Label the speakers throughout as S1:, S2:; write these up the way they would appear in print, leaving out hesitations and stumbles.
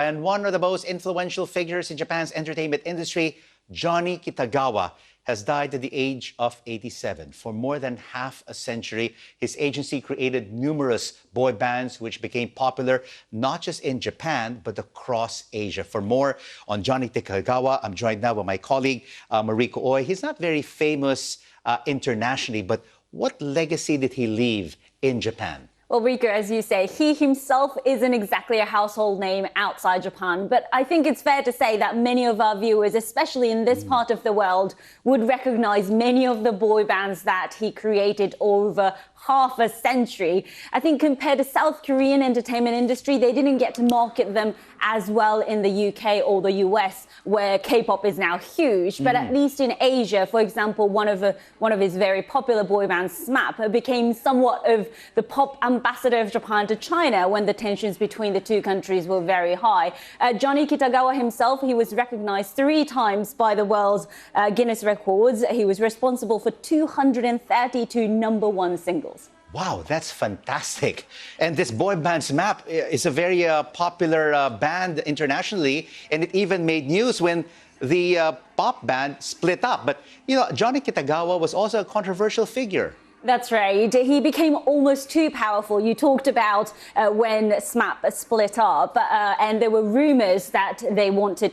S1: And one of the most influential figures in Japan's entertainment industry, Johnny Kitagawa, has died at the age of 87. For more than half a century, his agency created numerous boy bands which became popular not just in Japan, but across Asia. For more on Johnny Kitagawa, I'm joined now by my colleague, Mariko Oy. He's not very famous internationally, but what legacy did he leave in Japan?
S2: Well, Rico, as you say, he himself isn't exactly a household name outside Japan, but I think it's fair to say that many of our viewers, especially in this part of the world, would recognize many of the boy bands that he created over half a century. I think compared to South Korean entertainment industry, they didn't get to market them as well in the UK or the US, where K-pop is now huge. But at least in Asia, for example, one of his very popular boy bands, SMAP, became somewhat of the pop ambassador of Japan to China when the tensions between the two countries were very high. Johnny Kitagawa himself, he was recognized 3 times by the world's Guinness records. He was responsible for 232 #1 singles.
S1: Wow, that's fantastic. And this boy band SMAP is a very popular band internationally, and it even made news when the pop band split up. But, you know, Johnny Kitagawa was also a controversial figure.
S2: That's right. He became almost too powerful. You talked about when SMAP split up, and there were rumors that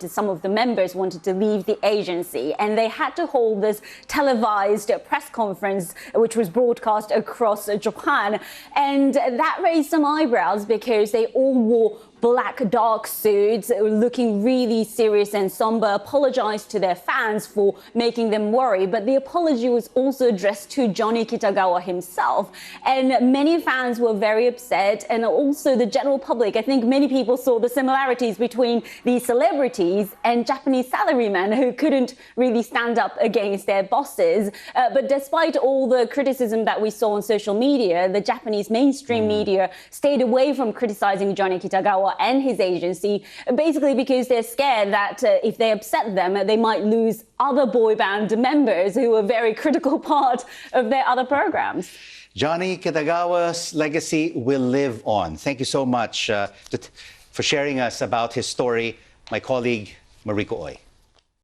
S2: some of the members wanted to leave the agency, and they had to hold this televised press conference, which was broadcast across Japan. And that raised some eyebrows because they all wore black dark suits, looking really serious and somber, apologized to their fans for making them worry. But the apology was also addressed to Johnny Kitagawa himself. And many fans were very upset, and also the general public. I think many people saw the similarities between these celebrities and Japanese salarymen who couldn't really stand up against their bosses. But despite all the criticism that we saw on social media, the Japanese mainstream media stayed away from criticizing Johnny Kitagawa and his agency, basically because they're scared that if they upset them, they might lose other boy band members who are a very critical part of their other programs.
S1: Johnny Kitagawa's legacy will live on. Thank you so much for sharing us about his story, my colleague Mariko Oy.